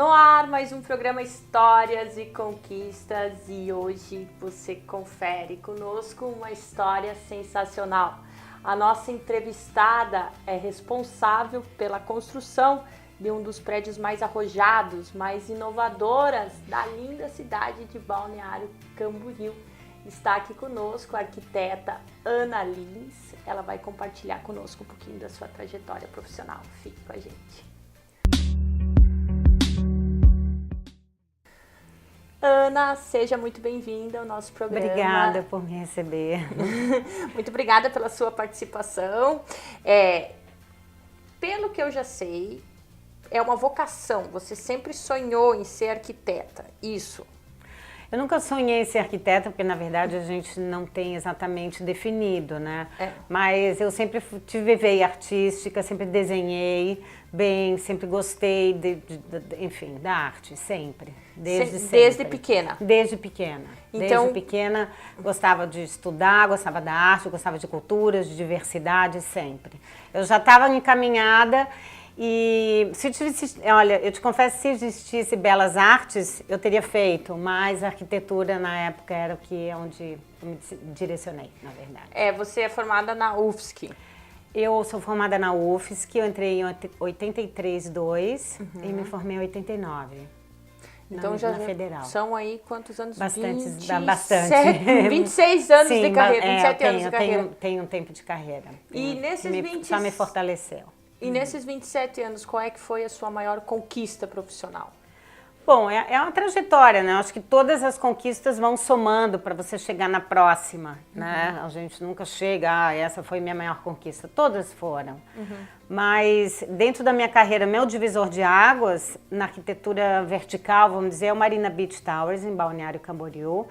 No ar, mais um programa Histórias e Conquistas, e hoje você confere conosco uma história sensacional. A nossa entrevistada é responsável pela construção de um dos prédios mais arrojados, mais inovadoras da linda cidade de Balneário Camboriú. Está aqui conosco a arquiteta Ana Lins. Ela vai compartilhar conosco um pouquinho da sua trajetória profissional. Fique com a gente. Ana, seja muito bem-vinda ao nosso programa. Obrigada por me receber. Muito obrigada pela sua participação. Pelo que eu já sei, é uma vocação. Você sempre sonhou em ser arquiteta, isso? Eu nunca sonhei em ser arquiteta, porque na verdade a gente não tem exatamente definido, né? Mas eu sempre tive veia artística, sempre desenhei bem, sempre gostei, enfim, da arte, sempre. Desde pequena? Desde pequena. Então, desde pequena gostava de estudar, gostava da arte, gostava de culturas, de diversidade, sempre. Eu já estava encaminhada. E olha, eu te confesso, se existisse belas artes, eu teria feito, mas a arquitetura na época era onde eu me direcionei, na verdade. Você é formada na UFSC? Eu sou formada na UFSC, eu entrei em 83/2 e me formei em 89. Então na Federal. São aí quantos anos? Bastante. 26 anos de carreira, 27 anos de carreira. Tenho um tempo de carreira. E nesses só me fortaleceu. E nesses 27 anos, qual é que foi a sua maior conquista profissional? Bom, é uma trajetória, né? Acho que todas as conquistas vão somando para você chegar na próxima, né? A gente nunca chega, essa foi minha maior conquista. Todas foram. Mas dentro da minha carreira, meu divisor de águas, na arquitetura vertical, vamos dizer, é o Marina Beach Towers, em Balneário Camboriú.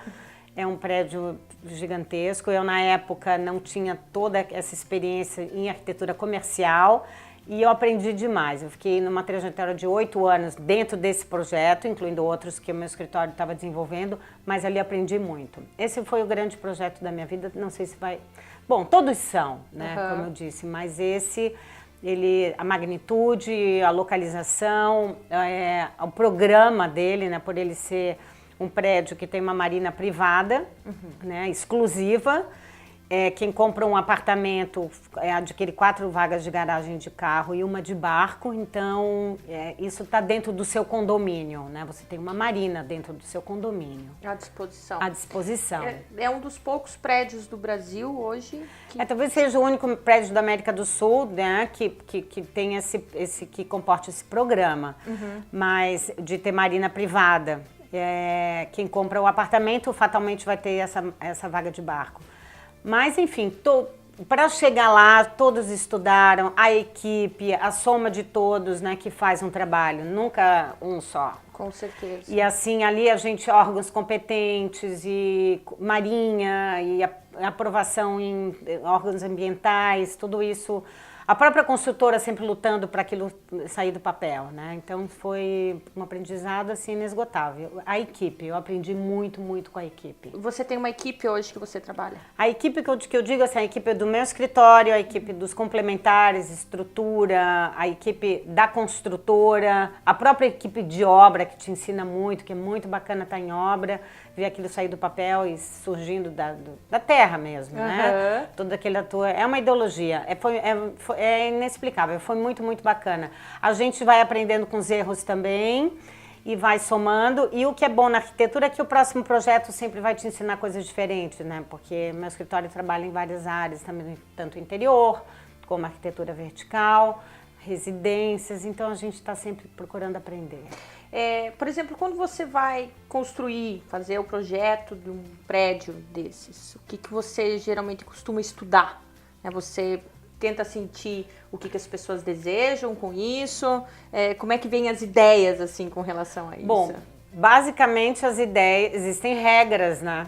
É um prédio gigantesco. Eu, na época, não tinha toda essa experiência em arquitetura comercial. E eu aprendi demais. Eu fiquei numa trajetória de 8 anos dentro desse projeto, incluindo outros que o meu escritório estava desenvolvendo, mas ali aprendi muito. Esse foi o grande projeto da minha vida, não sei se vai... Bom, todos são, né, como eu disse, mas esse, a magnitude, a localização, o programa dele, né, por ele ser um prédio que tem uma marina privada, né, exclusiva. Quem compra um apartamento adquire 4 vagas de garagem de carro e uma de barco, então isso está dentro do seu condomínio, né? Você tem uma marina dentro do seu condomínio. À disposição. À disposição. É um dos poucos prédios do Brasil hoje que... talvez seja o único prédio da América do Sul, né, que tem que comporte esse programa, mas de ter marina privada. Quem compra o apartamento fatalmente vai ter essa vaga de barco. Mas, enfim, para chegar lá, todos estudaram, a equipe, a soma de todos, né, que faz um trabalho, nunca um só. Com certeza. E assim, ali a gente, órgãos competentes, e marinha, e aprovação em órgãos ambientais, tudo isso. A própria construtora sempre lutando para aquilo sair do papel, né? Então foi um aprendizado assim inesgotável. A equipe, eu aprendi muito, muito com a equipe. Você tem uma equipe hoje que você trabalha? A equipe que eu digo assim, a equipe do meu escritório, a equipe dos complementares, estrutura, a equipe da construtora, a própria equipe de obra que te ensina muito, que é muito bacana estar em obra, ver aquilo sair do papel e surgindo da terra mesmo, né? Toda aquela é uma ideologia, é inexplicável, foi muito, muito bacana. A gente vai aprendendo com os erros também e vai somando, e o que é bom na arquitetura é que o próximo projeto sempre vai te ensinar coisas diferentes, né? Porque meu escritório trabalha em várias áreas, também, tanto interior, como arquitetura vertical, residências, então a gente está sempre procurando aprender. Por exemplo, quando você vai construir, fazer o projeto de um prédio desses, o que você geralmente costuma estudar? Você tenta sentir o que as pessoas desejam com isso? Como é que vem as ideias assim com relação a isso? Bom, basicamente as ideias, existem regras, né?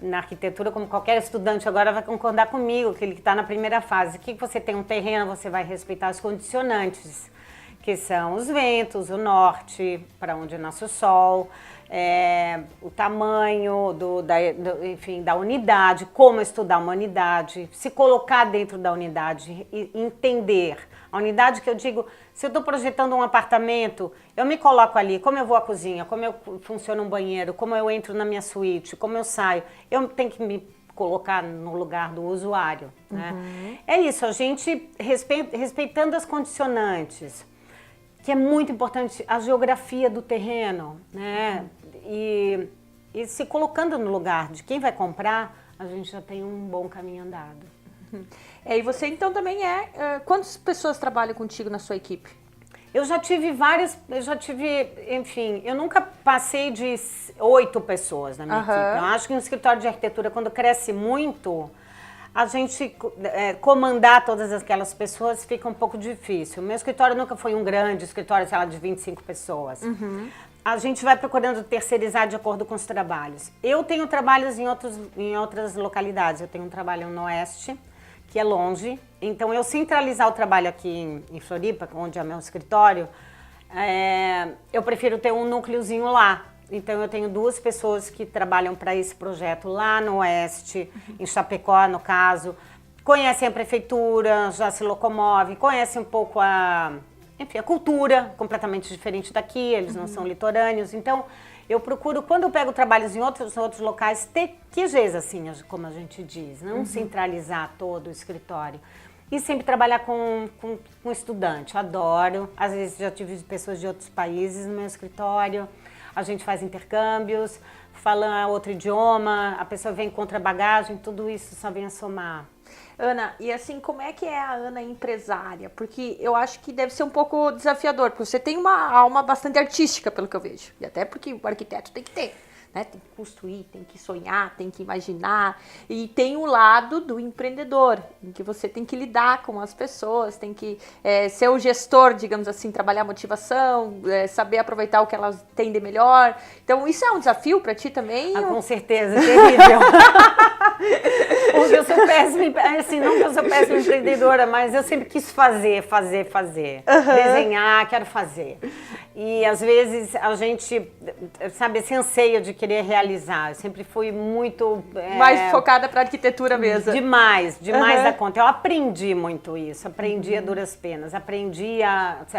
Na arquitetura, como qualquer estudante agora vai concordar comigo, que ele está na primeira fase. Que você tem um terreno, você vai respeitar os condicionantes. que são os ventos, o norte, para onde nasce o sol, o tamanho enfim, da unidade, como estudar uma unidade, se colocar dentro da unidade e entender. A unidade que eu digo, se eu estou projetando um apartamento, eu me coloco ali, como eu vou à cozinha, como funciona um banheiro, como eu entro na minha suíte, como eu saio, eu tenho que me colocar no lugar do usuário, né? É isso, a gente respeitando as condicionantes, que é muito importante, a geografia do terreno, né? E se colocando no lugar de quem vai comprar, a gente já tem um bom caminho andado. E você então também quantas pessoas trabalham contigo na sua equipe? Eu já tive enfim, eu nunca passei de 8 pessoas na minha equipe. Eu acho que no escritório de arquitetura, quando cresce muito, a gente comandar todas aquelas pessoas fica um pouco difícil. O meu escritório nunca foi um grande escritório, sei lá, de 25 pessoas. A gente vai procurando terceirizar de acordo com os trabalhos. Eu tenho trabalhos em outras localidades. Eu tenho um trabalho no Oeste, que é longe. Então, eu centralizar o trabalho aqui em Floripa, onde é meu escritório, eu prefiro ter um núcleozinho lá. Então, eu tenho 2 pessoas que trabalham para esse projeto lá no Oeste, em Chapecó, no caso. Conhecem a prefeitura, já se locomovem, conhecem um pouco enfim, a cultura, completamente diferente daqui, eles não são litorâneos. Então, eu procuro, quando eu pego trabalhos em outros locais, ter QGs, assim, como a gente diz, não centralizar todo o escritório. E sempre trabalhar com estudante, adoro. Às vezes já tive pessoas de outros países no meu escritório, a gente faz intercâmbios, fala outro idioma, a pessoa vem contra bagagem, tudo isso só vem a somar. Ana, e assim, como é que é a Ana empresária? Porque eu acho que deve ser um pouco desafiador, porque você tem uma alma bastante artística, pelo que eu vejo. E até porque o arquiteto tem que ter, né? Tem que construir, tem que sonhar, tem que imaginar. E tem o lado do empreendedor, em que você tem que lidar com as pessoas, tem que ser o gestor, digamos assim, trabalhar a motivação, saber aproveitar o que elas têm de melhor. Então, isso é um desafio para ti também? Com certeza, terrível. Porque eu sou péssima, assim, não que eu sou péssima empreendedora, mas eu sempre quis fazer. Desenhar, quero fazer. E às vezes a gente, sabe, esse anseio de querer realizar. Eu sempre fui muito... mais focada para arquitetura mesmo. Demais da conta. Eu aprendi muito isso, aprendi a duras penas. A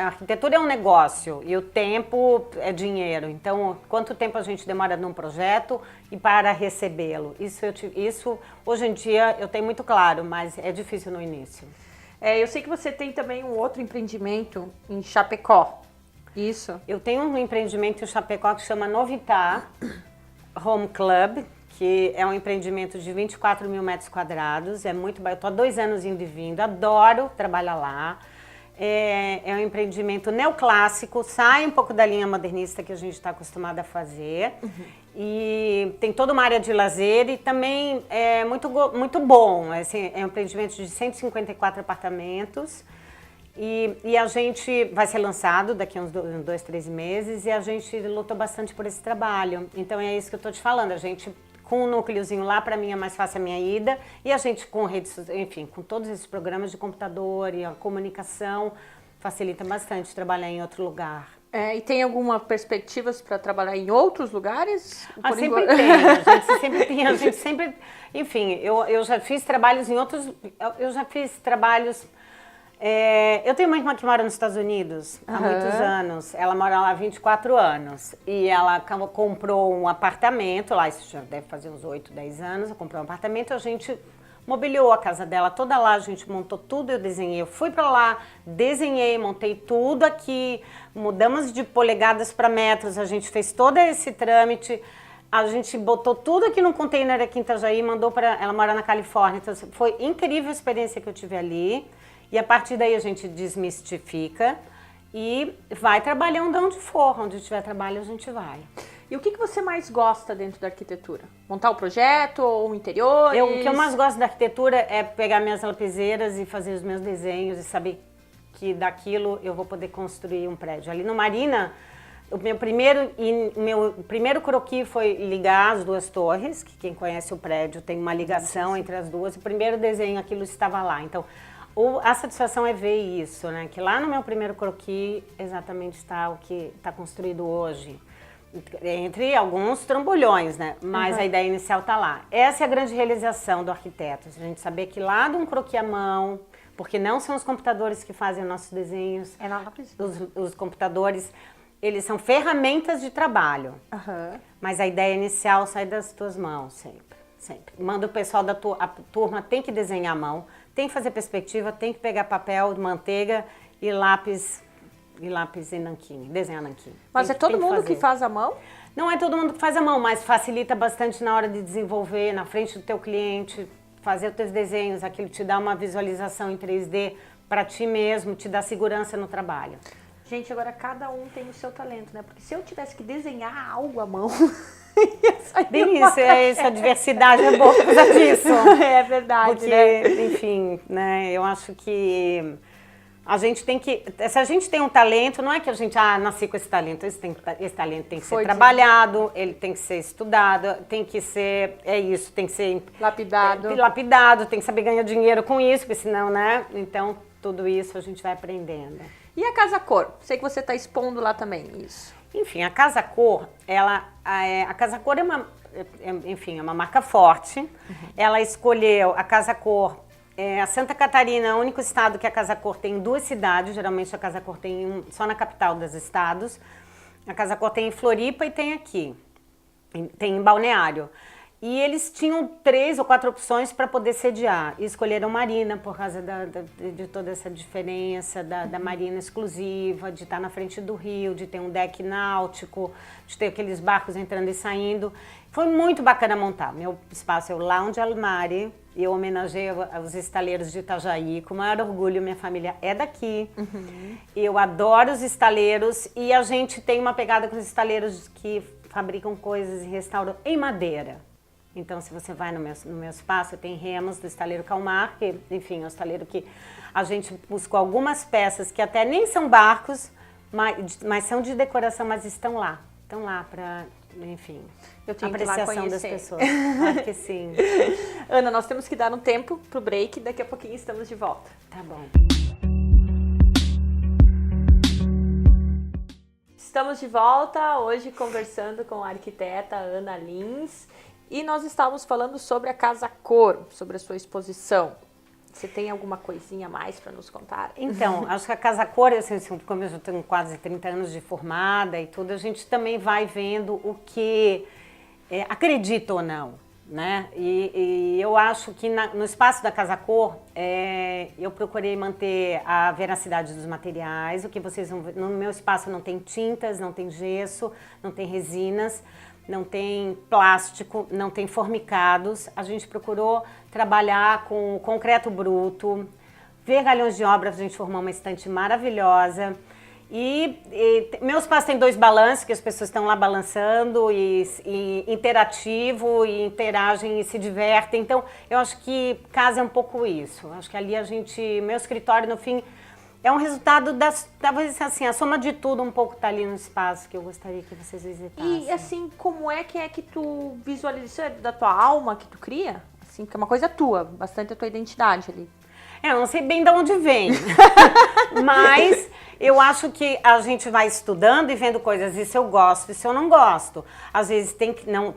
arquitetura é um negócio e o tempo é dinheiro. Então, quanto tempo a gente demora num projeto e para recebê-lo? Isso, hoje em dia, eu tenho muito claro, mas é difícil no início. Eu sei que você tem também um outro empreendimento em Chapecó. Isso. Eu tenho um empreendimento em Chapecó que chama Novitá Home Club, que é um empreendimento de 24 mil metros quadrados. É muito bom. Eu estou há 2 anos indo e vindo, adoro trabalhar lá. É um empreendimento neoclássico, sai um pouco da linha modernista que a gente está acostumado a fazer. E tem toda uma área de lazer e também é muito bom. Assim, é um empreendimento de 154 apartamentos. E a gente vai ser lançado daqui a uns 2, 3 meses e a gente lutou bastante por esse trabalho. Então é isso que eu estou te falando, a gente com um núcleozinho lá, para mim é mais fácil a minha ida, e a gente com redes, enfim, com todos esses programas de computador e a comunicação, facilita bastante trabalhar em outro lugar. E tem alguma perspectivas para trabalhar em outros lugares? Sempre tem, a gente sempre, enfim, eu já fiz trabalhos em outros, eu tenho uma irmã que mora nos Estados Unidos há muitos anos. Ela mora lá há 24 anos. E ela comprou um apartamento lá, isso já deve fazer uns 8, 10 anos. Ela comprou um apartamento, a gente mobiliou a casa dela toda lá, a gente montou tudo, eu desenhei. Eu fui pra lá, desenhei, montei tudo aqui, mudamos de polegadas para metros, a gente fez todo esse trâmite. A gente botou tudo aqui num container aqui em Itajaí, mandou para... Ela mora na Califórnia, então foi incrível a experiência que eu tive ali. E a partir daí a gente desmistifica e vai trabalhando onde for. Onde tiver trabalho, a gente vai. E o que você mais gosta dentro da arquitetura? Montar o projeto ou interiores? O que eu mais gosto da arquitetura é pegar minhas lapiseiras e fazer os meus desenhos e saber que daquilo eu vou poder construir um prédio. Ali no Marina, o meu primeiro croquis foi ligar as 2 torres, que quem conhece o prédio tem uma ligação entre as duas. O primeiro desenho, aquilo estava lá. Então, A satisfação é ver isso, né? Que lá no meu primeiro croquis exatamente está o que está construído hoje. Entre alguns trambolhões, né? Mas a ideia inicial está lá. Essa é a grande realização do arquiteto. A gente saber que lá de um croquis à mão, porque não são os computadores que fazem nossos desenhos. É lápis. Os computadores, eles são ferramentas de trabalho. Mas a ideia inicial sai das tuas mãos, sempre. Sempre. Manda o pessoal da turma, tem que desenhar à mão, tem que fazer perspectiva, tem que pegar papel, manteiga e lápis e nanquim, desenhar nanquim. Mas é todo mundo que faz à mão? Não é todo mundo que faz à mão, mas facilita bastante na hora de desenvolver, na frente do teu cliente, fazer os teus desenhos, aquilo te dá uma visualização em 3D para ti mesmo, te dá segurança no trabalho. Gente, agora cada um tem o seu talento, né? Porque se eu tivesse que desenhar algo à mão... Bem isso, essa diversidade é boa por causa disso. É verdade, porque, né? Enfim, né, eu acho que a gente tem que... Se a gente tem um talento, não é que a gente, nasci com esse talento. Esse talento tem que ser trabalhado, ele tem que ser estudado, tem que ser, tem que ser... Lapidado, tem que saber ganhar dinheiro com isso, porque senão, né? Então, tudo isso a gente vai aprendendo. E a Casa Cor? Sei que você está expondo lá também, isso. Enfim, a Casa Cor, a Casa Cor é uma marca forte. Ela escolheu a Casa Cor, a Santa Catarina é o único estado que a Casa Cor tem em 2 cidades. Geralmente a Casa Cor tem só na capital dos estados. A Casa Cor tem em Floripa e tem aqui, tem em Balneário. E eles tinham 3 ou 4 opções para poder sediar. E escolheram Marina por causa de toda essa diferença da Marina exclusiva, de estar na frente do rio, de ter um deck náutico, de ter aqueles barcos entrando e saindo. Foi muito bacana montar. Meu espaço é o Lounge Almari. E eu homenageei os estaleiros de Itajaí com o maior orgulho. Minha família é daqui. Eu adoro os estaleiros e a gente tem uma pegada com os estaleiros que fabricam coisas e restauram em madeira. Então, se você vai no meu espaço, tem remos do estaleiro Calmar, que, enfim, é um estaleiro que a gente buscou algumas peças que até nem são barcos, mas são de decoração, mas estão lá para, enfim, apreciação das pessoas. Acho que sim. Ana, nós temos que dar um tempo pro break, daqui a pouquinho estamos de volta. Tá bom. Estamos de volta, hoje conversando com a arquiteta Ana Lins. E nós estávamos falando sobre a Casa Cor, sobre a sua exposição. Você tem alguma coisinha a mais para nos contar? Então, acho que a Casa Cor, assim, como eu já tenho quase 30 anos de formada e tudo, a gente também vai vendo o que acredita ou não, né? E eu acho que no espaço da Casa Cor, eu procurei manter a veracidade dos materiais. O que vocês vão ver, no meu espaço não tem tintas, não tem gesso, não tem resinas, não tem plástico, não tem formicados. A gente procurou trabalhar com concreto bruto, vergalhões de obra, a gente formou uma estante maravilhosa. E meu espaço tem 2 balanços, que as pessoas estão lá balançando e interativo, e interagem e se divertem. Então, eu acho que casa um pouco isso. Acho que ali meu escritório, no fim, é um resultado talvez assim, a soma de tudo um pouco tá ali no espaço que eu gostaria que vocês visitassem. E assim, como é que tu visualiza? Isso é da tua alma que tu cria? Assim, que é uma coisa tua, bastante a tua identidade ali. Eu não sei bem de onde vem, mas eu acho que a gente vai estudando e vendo coisas, isso eu gosto, isso eu não gosto. Às vezes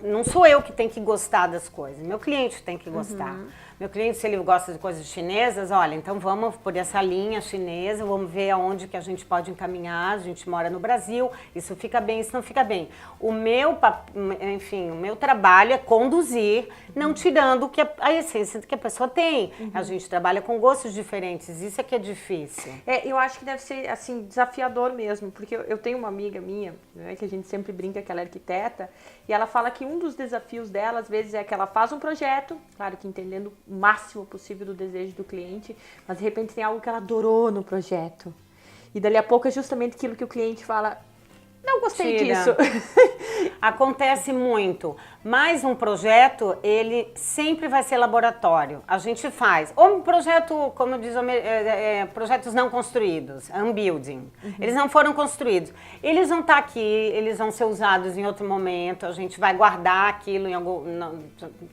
não sou eu que tem que gostar das coisas, meu cliente tem que gostar. Meu cliente, se ele gosta de coisas chinesas, olha, então vamos por essa linha chinesa, vamos ver aonde que a gente pode encaminhar. A gente mora no Brasil, isso fica bem, isso não fica bem. O meu trabalho é conduzir, não tirando a essência que a pessoa tem. A gente trabalha com gostos diferentes, isso é que é difícil. Eu acho que deve ser, assim, desafiador mesmo, porque eu tenho uma amiga minha, né, que a gente sempre brinca que ela é arquiteta, e ela fala que um dos desafios dela, às vezes, é que ela faz um projeto, claro que entendendo o máximo possível do desejo do cliente, mas de repente tem algo que ela adorou no projeto. E dali a pouco é justamente aquilo que o cliente fala, não gostei disso. Acontece muito, mas um projeto, ele sempre vai ser laboratório. A gente faz, ou um projeto, como diz, projetos não construídos, unbuilding. Eles não foram construídos. Eles vão estar aqui, eles vão ser usados em outro momento, a gente vai guardar aquilo em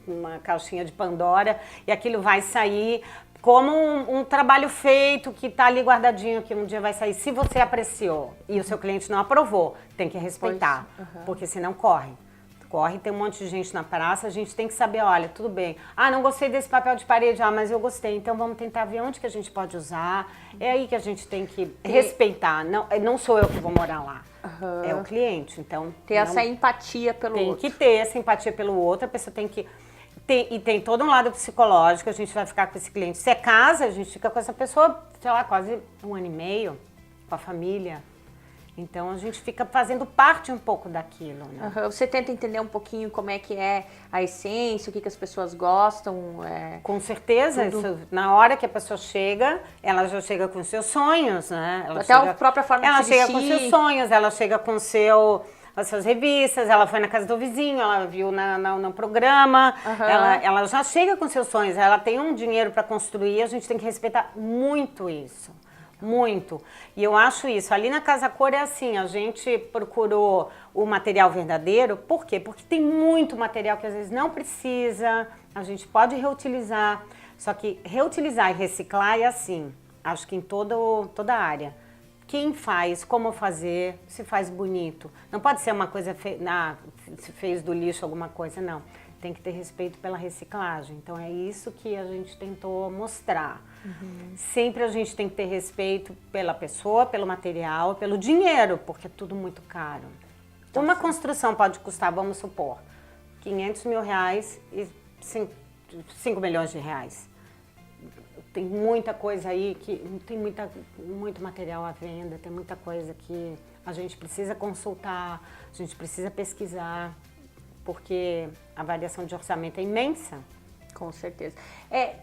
numa caixinha de Pandora e aquilo vai sair como um trabalho feito que está ali guardadinho, que um dia vai sair. Se você apreciou e o seu cliente não aprovou, tem que respeitar, porque senão corre. Corre, tem um monte de gente na praça, a gente tem que saber, olha, tudo bem. Ah, não gostei desse papel de parede, mas eu gostei, então vamos tentar ver onde que a gente pode usar. É aí que a gente tem que respeitar. Não sou eu que vou morar lá, é o cliente. Então, ter essa empatia pelo outro. Tem que ter essa empatia pelo outro, a pessoa tem que... E tem todo um lado psicológico, a gente vai ficar com esse cliente. Se é casa, a gente fica com essa pessoa, sei lá, quase 1 ano e meio, com a família. Então, a gente fica fazendo parte um pouco daquilo, né? Você tenta entender um pouquinho como é que é a essência, o que as pessoas gostam? Com certeza, isso, na hora que a pessoa chega, ela já chega com seus sonhos, né? A própria forma de se vestir. Ela chega com seus sonhos, ela chega com as suas revistas, ela foi na casa do vizinho, ela viu no programa, ela já chega com seus sonhos, ela tem um dinheiro para construir, a gente tem que respeitar muito isso. Muito. E eu acho isso. Ali na Casa Cor é assim, a gente procurou o material verdadeiro. Por quê? Porque tem muito material que às vezes não precisa, a gente pode reutilizar. Só que reutilizar e reciclar é assim, acho que em toda a área. Quem faz, como fazer, se faz bonito. Não pode ser uma coisa, se fez do lixo alguma coisa, não. Tem que ter respeito pela reciclagem. Então é isso que a gente tentou mostrar. Sempre a gente tem que ter respeito pela pessoa, pelo material, pelo dinheiro, porque é tudo muito caro. Uma construção pode custar, vamos supor, 500 mil reais e 5 milhões de reais. Tem muita coisa aí, tem muito material à venda, tem muita coisa que a gente precisa consultar, a gente precisa pesquisar, porque a variação de orçamento é imensa. Com certeza.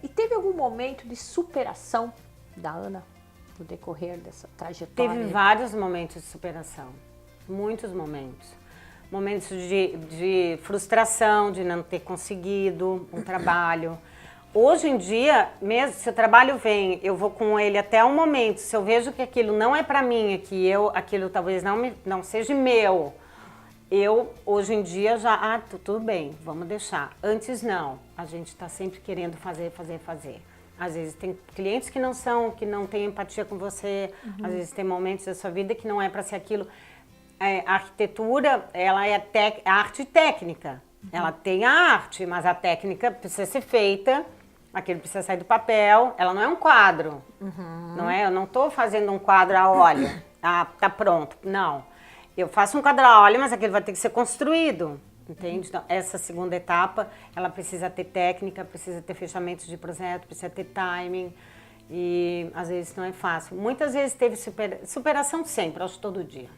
E teve algum momento de superação da Ana no decorrer dessa trajetória? Teve vários momentos de superação, muitos momentos. Momentos de frustração, de não ter conseguido um trabalho. Hoje em dia, mesmo se o trabalho vem, eu vou com ele até um momento, se eu vejo que aquilo não é para mim, que aquilo talvez não seja meu, hoje em dia já, tudo bem, vamos deixar. Antes não, a gente está sempre querendo fazer. Às vezes tem clientes que não têm empatia com você, às vezes tem momentos da sua vida que não é para ser aquilo. A arquitetura, ela é a arte técnica, ela tem a arte, mas a técnica precisa ser feita, aquilo precisa sair do papel, ela não é um quadro, não é? Eu não estou fazendo um quadro a óleo, tá pronto, não. Eu faço um quadro a óleo, mas aquilo vai ter que ser construído, entende? Então, essa segunda etapa, ela precisa ter técnica, precisa ter fechamentos de projeto, precisa ter timing, e às vezes não é fácil. Muitas vezes teve superação sempre, acho todo dia.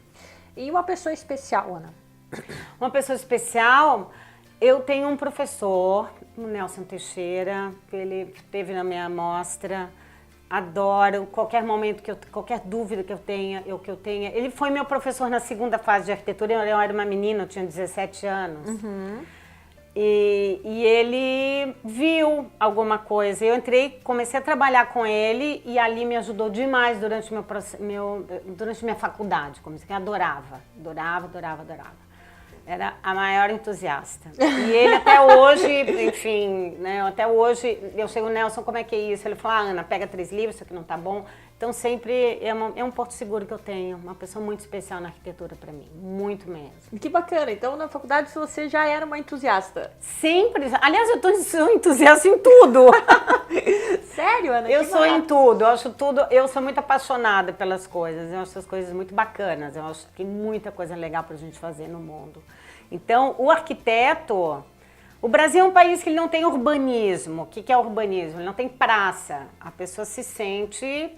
E uma pessoa especial, Ana? Uma pessoa especial, eu tenho um professor, o Nelson Teixeira, que ele esteve na minha amostra. Adoro, qualquer momento, qualquer dúvida que eu tenha. Ele foi meu professor na segunda fase de arquitetura, eu era uma menina, eu tinha 17 anos. E ele viu alguma coisa. Eu comecei a trabalhar com ele e ali me ajudou demais durante minha faculdade. Comecei a adorava. Era a maior entusiasta. E ele até hoje, enfim, né, até hoje, eu chego, Nelson, como é que é isso? Ele fala, Ana, pega 3 livros, isso aqui não tá bom. Então sempre é um porto seguro que eu tenho, uma pessoa muito especial na arquitetura para mim, muito mesmo. Que bacana, então na faculdade você já era uma entusiasta? Sempre, aliás, sou entusiasta em tudo. Sério, Ana? Eu sou em tudo, eu sou muito apaixonada pelas coisas, eu acho as coisas muito bacanas, eu acho que tem muita coisa legal pra gente fazer no mundo. Então, o arquiteto, o Brasil é um país que ele não tem urbanismo. O que é urbanismo? Ele não tem praça, a pessoa se sente,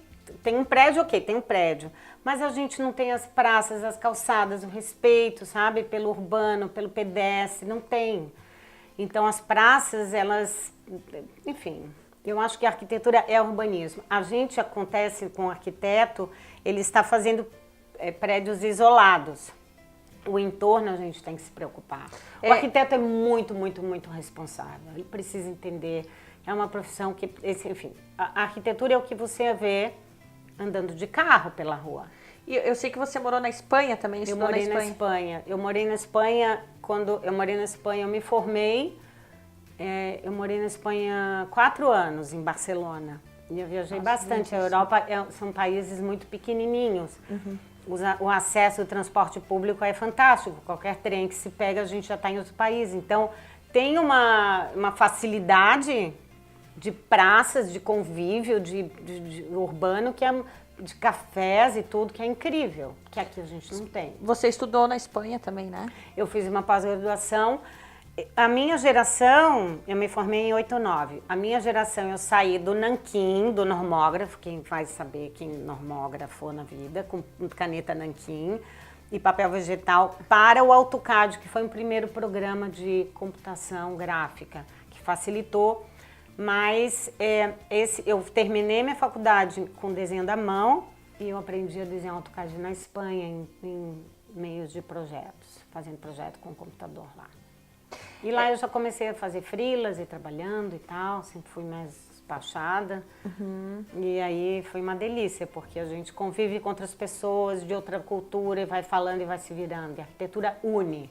tem um prédio, ok, tem um prédio, mas a gente não tem as praças, as calçadas, o respeito, sabe, pelo urbano, pelo pedestre, não tem. Então, as praças, elas, enfim... Eu acho que a arquitetura é urbanismo. A gente acontece com o arquiteto, ele está fazendo prédios isolados. O entorno a gente tem que se preocupar. O arquiteto é muito, muito, muito responsável. Ele precisa entender. É uma profissão que, enfim, a arquitetura é o que você vê andando de carro pela rua. E eu sei que você morou na Espanha também, estudou na Espanha. Eu morei na Espanha, quando eu morei na Espanha eu me formei. Eu morei na Espanha 4 anos, em Barcelona. E eu viajei bastante. A Europa são países muito pequenininhos. O acesso ao transporte público é fantástico. Qualquer trem que se pega, a gente já está em outro país. Então, tem uma facilidade de praças, de convívio, de urbano, que é de cafés e tudo, que é incrível. Que aqui a gente não tem. Você estudou na Espanha também, né? Eu fiz uma pós-graduação. A minha geração, eu me formei em 89. A minha geração, eu saí do nanquim, do normógrafo, quem vai saber quem normógrafo na vida, com caneta nanquim e papel vegetal, para o AutoCAD, que foi o primeiro programa de computação gráfica, que facilitou. Mas eu terminei minha faculdade com desenho da mão e eu aprendi a desenhar AutoCAD na Espanha, em meios de projetos, fazendo projeto com computador lá. E lá eu já comecei a fazer freelas e trabalhando e tal, sempre fui mais despachada. E aí foi uma delícia, porque a gente convive com outras pessoas de outra cultura e vai falando e vai se virando. E a arquitetura une.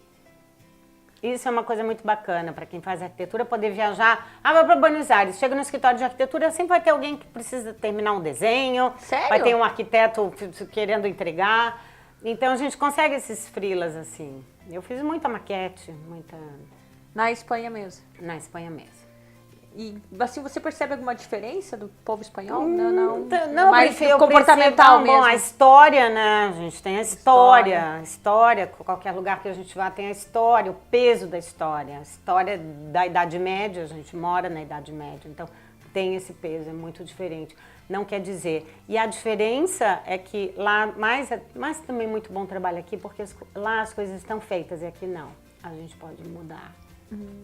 Isso é uma coisa muito bacana para quem faz arquitetura, poder viajar. Vai para Buenos Aires, chega no escritório de arquitetura, sempre vai ter alguém que precisa terminar um desenho. Sério? Vai ter um arquiteto querendo entregar. Então a gente consegue esses freelas assim. Eu fiz muita maquete, muita... Na Espanha mesmo? Na Espanha mesmo. E assim, você percebe alguma diferença do povo espanhol? Não, mais eu comportamental mesmo. Bom, a história, né? A gente tem a história, qualquer lugar que a gente vá tem a história, o peso da história. A história da Idade Média, a gente mora na Idade Média, então tem esse peso, é muito diferente. Não quer dizer. E a diferença é que lá, mas também muito bom trabalho aqui, porque lá as coisas estão feitas e aqui não. A gente pode mudar.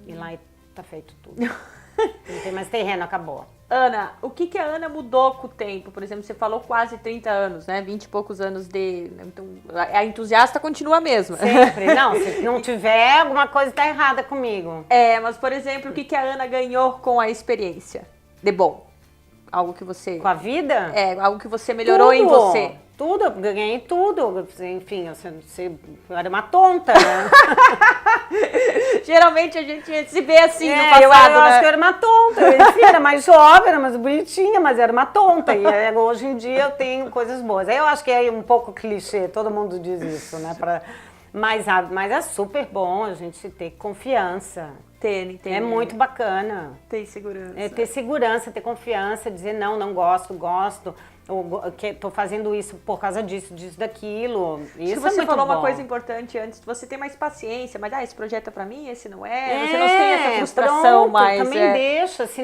E lá está feito tudo. Não tem mais terreno, acabou. Ana, o que a Ana mudou com o tempo? Por exemplo, você falou quase 30 anos, né? 20 e poucos anos de... Então, a entusiasta continua a mesma. Sempre. Não, se não tiver, alguma coisa está errada comigo. Mas, por exemplo, o que a Ana ganhou com a experiência de bom? Algo que você... Com a vida? Algo que você melhorou em você. Tudo, eu ganhei tudo. Enfim, eu era uma tonta, né? Geralmente a gente se vê assim no passado, eu acho que eu era uma tonta. Eu era mais jovem, era mais bonitinha, mas era uma tonta. E hoje em dia eu tenho coisas boas. Aí eu acho que é um pouco clichê, todo mundo diz isso, né? Mas é super bom a gente ter confiança. É muito bacana. Ter segurança. Ter segurança, ter confiança, dizer não gosto, tô fazendo isso por causa disso, daquilo. Isso você falou bom. Uma coisa importante antes, você tem mais paciência, mas esse projeto é pra mim, esse não é. Você não tem essa frustração mais. Também deixa, se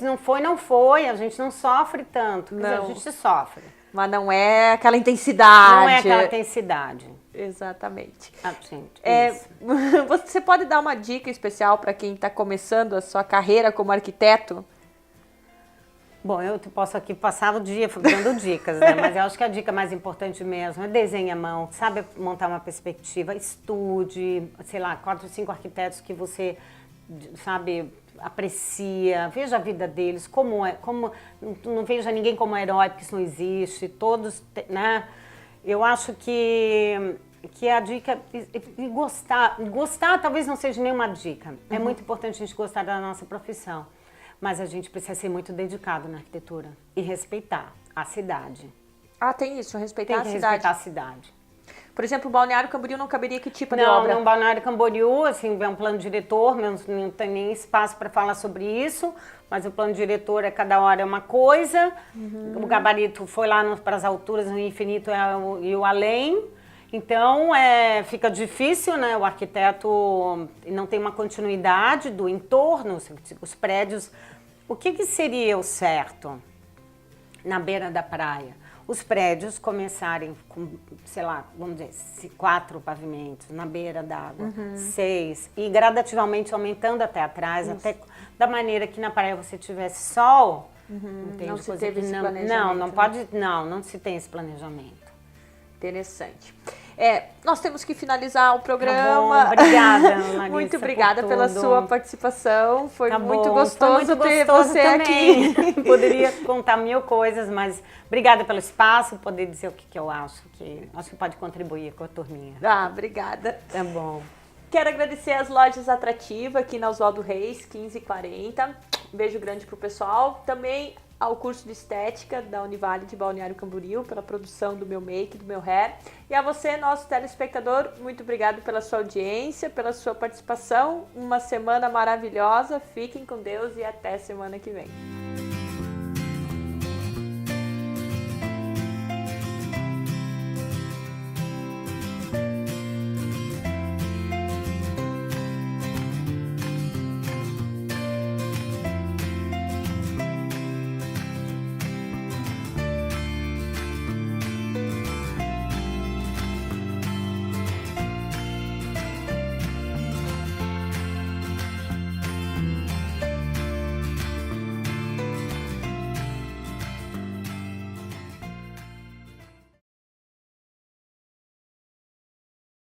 não foi, não foi. A gente não sofre tanto. Quer dizer, a gente sofre. Mas não é aquela intensidade. Não é aquela intensidade. Exatamente. Gente, você pode dar uma dica especial para quem está começando a sua carreira como arquiteto? Bom, eu posso aqui passar o dia dando dicas, né? Mas eu acho que a dica mais importante mesmo é desenhe à mão, sabe montar uma perspectiva, estude, sei lá, 4 ou 5 arquitetos que você, sabe, aprecia, veja a vida deles, não veja ninguém como herói, porque isso não existe, todos, né? Eu acho que a dica é gostar talvez não seja nenhuma dica. É muito importante a gente gostar da nossa profissão, mas a gente precisa ser muito dedicado na arquitetura e respeitar a cidade. Tem isso, respeitar a cidade. Respeitar a cidade. Por exemplo, o Balneário Camboriú não caberia que tipo de obra? Não, Balneário Camboriú, assim, é um plano diretor, não tem nem espaço para falar sobre isso, mas o plano diretor cada hora é uma coisa, o gabarito foi lá para as alturas, no infinito e o além, então fica difícil, né? O arquiteto não tem uma continuidade do entorno, os prédios. O que seria o certo na beira da praia? Os prédios começarem com, sei lá, vamos dizer, 4 pavimentos na beira d'água, 6, e gradativamente aumentando até atrás, até da maneira que na praia você tivesse sol. Não se teve esse planejamento. Não se tem esse planejamento. Interessante. Nós temos que finalizar o programa. Tá bom, obrigada, Larissa, muito obrigada pela sua participação. Foi muito gostoso ter você também. Aqui. Poderia contar 1000 coisas, mas obrigada pelo espaço, poder dizer o que eu acho que pode contribuir com a turminha. Obrigada. Tá bom. Quero agradecer as lojas Atrativa aqui na Oswaldo Reis, 1540. Um beijo grande pro pessoal. Também ao curso de estética da Univale de Balneário Camboriú, pela produção do meu make, do meu hair. E a você, nosso telespectador, muito obrigado pela sua audiência, pela sua participação. Uma semana maravilhosa, fiquem com Deus e até semana que vem.